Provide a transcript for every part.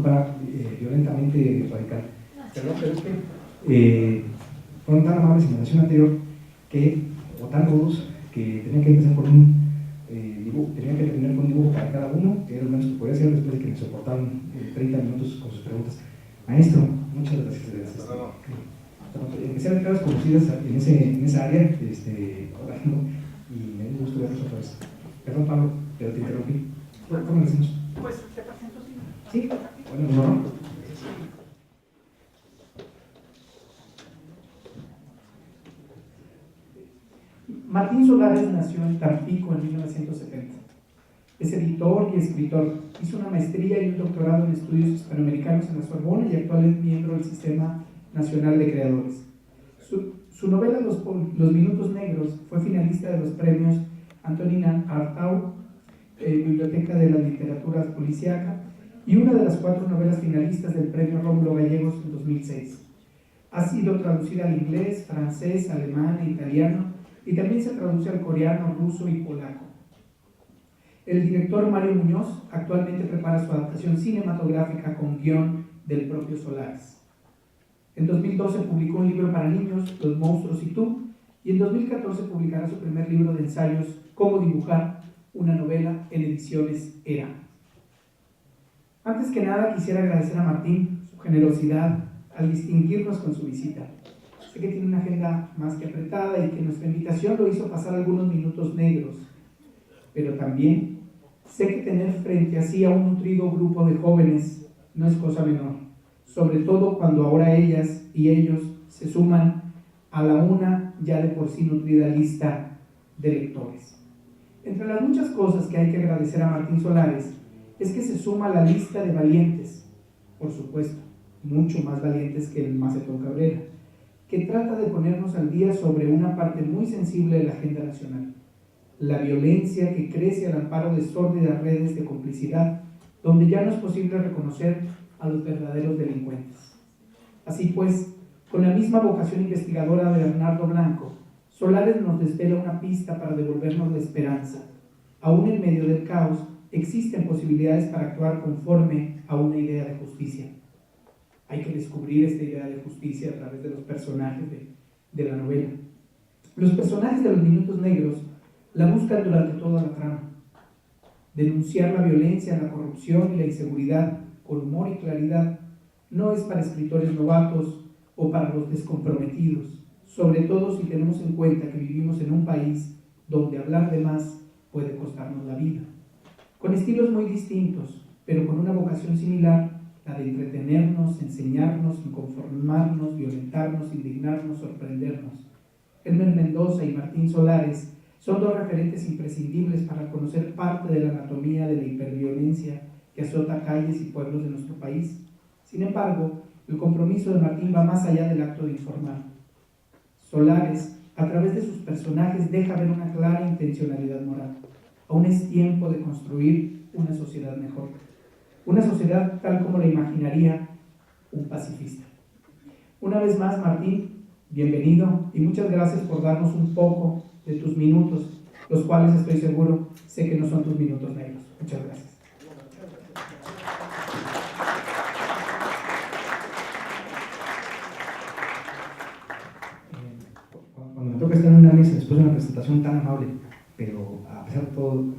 disculpa violentamente radical. Perdón, pero es que fueron tan amables en la sesión anterior o tan rudos, que tenían que empezar con un dibujo, tenían que terminar con un dibujo para cada uno, que era lo menos que podía hacer después de que me soportaron 30 minutos con sus preguntas. Maestro, muchas gracias. Empecé a ver caras conocidas en esa área, y me dio gusto verlos otra vez. Perdón, Pablo, pero te interrumpí. ¿Cómo lo decimos? Pues te presento, sí. Sí, bueno, no. Martín Solares nació en Tampico en 1970. Es editor y escritor. Hizo una maestría y un doctorado en estudios hispanoamericanos en la Sorbona y actual es miembro del Sistema Nacional de Creadores. Su novela Los Minutos Negros fue finalista de los premios Antonina Artaud, Biblioteca de la Literatura Policíaca, y una de las 4 novelas finalistas del premio Rómulo Gallegos en 2006. Ha sido traducida al inglés, francés, alemán e italiano, y también se traduce al coreano, ruso y polaco. El director Mario Muñoz actualmente prepara su adaptación cinematográfica con guión del propio Solares. En 2012 publicó un libro para niños, Los monstruos y tú, y en 2014 publicará su primer libro de ensayos, Cómo dibujar, una novela en ediciones ERA. Antes que nada quisiera agradecer a Martín su generosidad al distinguirnos con su visita. Sé que tiene una agenda más que apretada y que nuestra invitación lo hizo pasar algunos minutos negros, pero también sé que tener frente a sí a un nutrido grupo de jóvenes no es cosa menor, sobre todo cuando ahora ellas y ellos se suman a la una ya de por sí nutrida lista de lectores. Entre las muchas cosas que hay que agradecer a Martín Solares es que se suma a la lista de valientes, por supuesto, mucho más valientes que el Macetón Cabrera, que trata de ponernos al día sobre una parte muy sensible de la agenda nacional: la violencia que crece al amparo de sórdidas redes de complicidad, donde ya no es posible reconocer a los verdaderos delincuentes. Así pues, con la misma vocación investigadora de Bernardo Blanco, Solares nos desvela una pista para devolvernos la esperanza. Aún en medio del caos, existen posibilidades para actuar conforme a una idea de justicia. Hay que descubrir esta idea de justicia a través de los personajes de la novela. Los personajes de Los Minutos Negros la buscan durante toda la trama. Denunciar la violencia, la corrupción y la inseguridad con humor y claridad no es para escritores novatos o para los descomprometidos, sobre todo si tenemos en cuenta que vivimos en un país donde hablar de más puede costarnos la vida. Con estilos muy distintos, pero con una vocación similar, la de entretenernos, enseñarnos, inconformarnos, violentarnos, indignarnos, sorprendernos. Elmer Mendoza y Martín Solares son 2 referentes imprescindibles para conocer parte de la anatomía de la hiperviolencia que azota calles y pueblos de nuestro país. Sin embargo, el compromiso de Martín va más allá del acto de informar. Solares, a través de sus personajes, deja ver una clara intencionalidad moral. Aún es tiempo de construir una sociedad mejor. Una sociedad tal como la imaginaría un pacifista. Una vez más, Martín, bienvenido y muchas gracias por darnos un poco de tus minutos, los cuales estoy seguro, sé que no son tus minutos negros. Muchas gracias. Cuando me toca estar en una mesa después de una presentación tan amable, pero a pesar de todo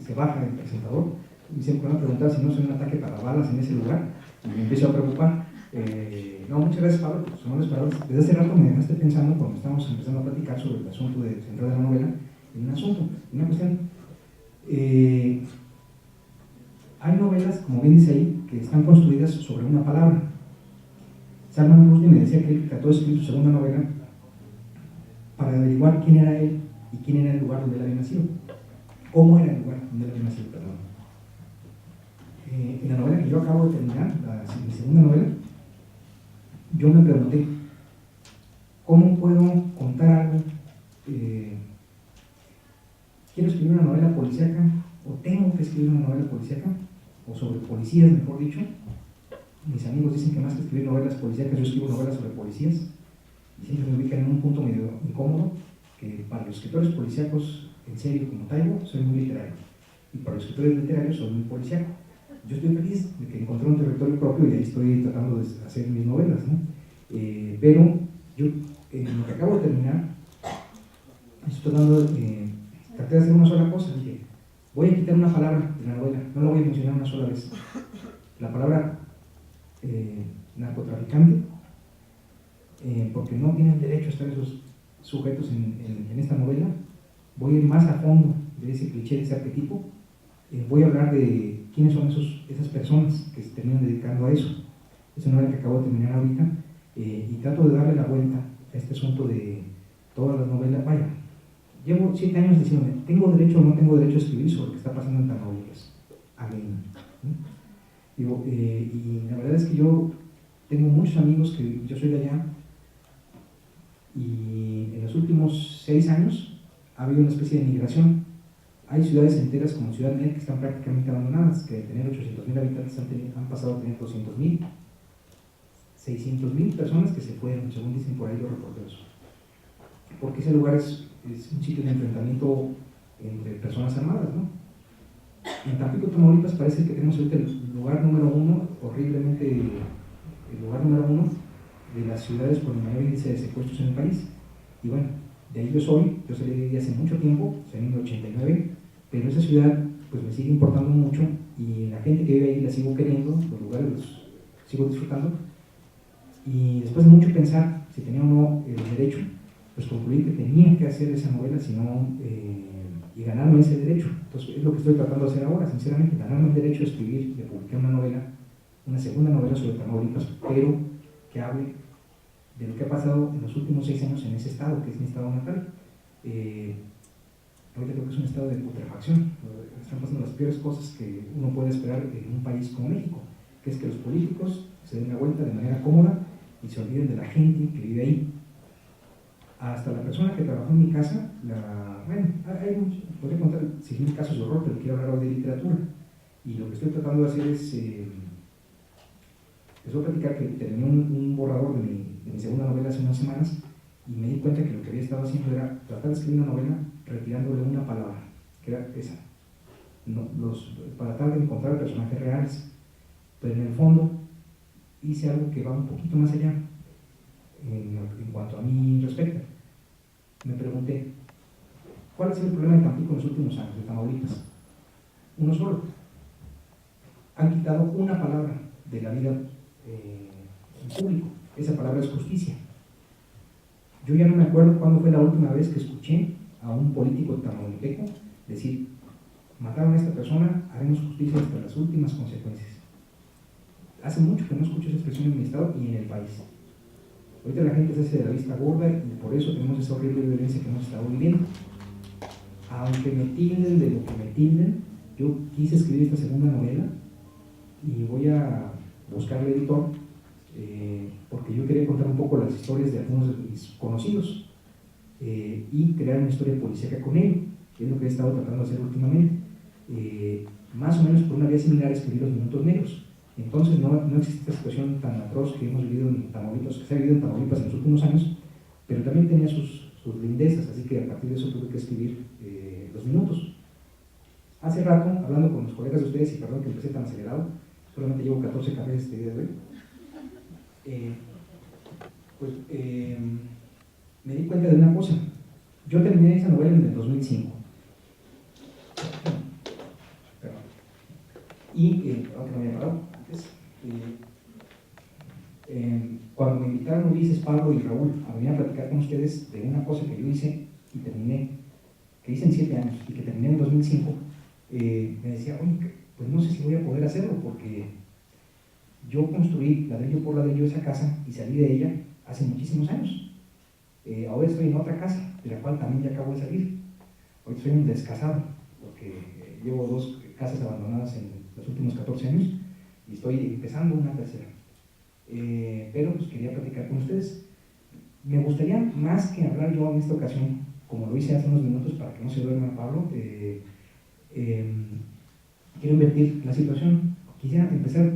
se baja el presentador, y siempre me van a preguntar si no soy un ataque para balas en ese lugar, y me empiezo a preocupar. No, muchas gracias, Pablo, son amables palabras. Desde hace rato me dejaste pensando, cuando estábamos empezando a platicar sobre el asunto central de la novela, en un asunto, una cuestión. Hay novelas, como bien dice ahí, que están construidas sobre una palabra. Salman Rushdie me decía que él trató de escribir su segunda novela para averiguar quién era él y quién era el lugar donde él había nacido. ¿Cómo era el lugar donde él había nacido? Perdón. En la novela que yo acabo de terminar, mi segunda novela, yo me pregunté, ¿cómo puedo contar algo? ¿Quiero escribir una novela policíaca? ¿O tengo que escribir una novela policíaca? ¿O sobre policías, mejor dicho? Mis amigos dicen que más que escribir novelas policíacas, yo escribo novelas sobre policías. Y siempre me ubican en un punto medio incómodo, que para los escritores policíacos, en serio, como Taibo, soy muy literario. Y para los escritores literarios, soy muy policíaco. yo estoy feliz de que encontré un territorio propio y ahí estoy tratando de hacer mis novelas, ¿no? Pero yo, en lo que acabo de terminar, estoy traté de hacer una sola cosa. Dije, voy a quitar una palabra de la novela, no la voy a mencionar una sola vez. La palabra narcotraficante, porque no tienen derecho a estar esos sujetos en esta novela. Voy a ir más a fondo de ese cliché, de ese arquetipo. Voy a hablar de quiénes son esas personas que se terminan dedicando a eso. Esa novela que acabo de terminar ahorita, y trato de darle la vuelta a este asunto de todas las novelas. Vaya, llevo 7 años diciéndome, ¿tengo derecho o no tengo derecho a escribir sobre lo que está pasando en Tamaulipas? Amén. Digo, y la verdad es que yo tengo muchos amigos que yo soy de allá, y en los últimos 6 años ha habido una especie de migración. Hay ciudades enteras como Ciudad Neza que están prácticamente abandonadas, que de tener 800,000 habitantes han pasado a tener 200,000, 600,000 personas que se fueron, según dicen por ahí los reporteros, porque ese lugar es un sitio de enfrentamiento entre personas armadas, ¿no? En Tampico, Tamaulipas, parece que tenemos ahorita el lugar número 1, horriblemente, el lugar número 1 de las ciudades con el mayor índice de secuestros en el país. Y bueno, de ahí yo salí de ahí hace mucho tiempo, salí en el 89, pero esa ciudad pues me sigue importando mucho, y la gente que vive ahí la sigo queriendo, los lugares los sigo disfrutando, y después de mucho pensar si tenía o no el derecho, pues concluí que tenía que hacer esa novela, y ganarme ese derecho. Entonces es lo que estoy tratando de hacer ahora, sinceramente, ganarme el derecho a escribir, de publicar una novela, una segunda novela sobre Tamaulipas, pero que hable de lo que ha pasado en los últimos 6 años en ese estado, que es mi estado natal. Ahorita creo que es un estado de putrefacción. Están pasando las peores cosas que uno puede esperar en un país como México, que es que los políticos se den la vuelta de manera cómoda y se olviden de la gente que vive ahí. Hasta la persona que trabajó en mi casa, podría contar 6,000 casos de horror, pero quiero hablar hoy de literatura. Y lo que estoy tratando de hacer es, les voy a platicar que terminé un borrador de mi segunda novela hace unas semanas, y me di cuenta que lo que había estado haciendo era tratar de escribir una novela retirándole una palabra, que era esa, para tratar de encontrar personajes reales. Pero en el fondo hice algo que va un poquito más allá en cuanto a mí respecta. Me pregunté, ¿cuál ha sido el problema de Tampico en los últimos años, de Tamaulipas? Uno solo. Han quitado una palabra de la vida en público. Esa palabra es justicia. Yo ya no me acuerdo cuándo fue la última vez que escuché a un político tamaulipeco decir, mataron a esta persona, haremos justicia hasta las últimas consecuencias. Hace mucho que no escucho esa expresión en mi estado y en el país. Ahorita la gente se hace de la vista gorda, y por eso tenemos esa horrible violencia que hemos estado viviendo. Aunque me tilden de lo que me tilden, yo quise escribir esta segunda novela, y voy a buscar al editor, porque yo quería contar un poco las historias de algunos de mis conocidos, y crear una historia policíaca con ello, que es lo que he estado tratando de hacer últimamente. Más o menos por una vía similar a escribir Los Minutos Negros. Entonces no existe esta situación tan atroz que hemos vivido en Tamaulipas, que se ha vivido en Tamaulipas en los últimos años, pero también tenía sus lindezas, así que a partir de eso tuve que escribir Los Minutos. Hace rato, hablando con los colegas de ustedes, y perdón que empecé tan acelerado, solamente llevo 14 cafés este día de hoy, me di cuenta de una cosa. Yo terminé esa novela en el 2005. Y, aunque no me había parado antes, cuando me invitaron Ulises, Pablo y Raúl a venir a platicar con ustedes de una cosa que yo hice y terminé, que hice en 7 años y que terminé en 2005, me decía, oye, pues no sé si voy a poder hacerlo, porque yo construí ladrillo por ladrillo esa casa y salí de ella hace muchísimos años. Ahora estoy en otra casa, de la cual también ya acabo de salir. Hoy soy un descasado, porque llevo 2 casas abandonadas en los últimos 14 años y estoy empezando una tercera. Pero pues quería platicar con ustedes. Me gustaría, más que hablar yo en esta ocasión, como lo hice hace unos minutos para que no se duerma Pablo, quiero invertir la situación. Quisiera empezar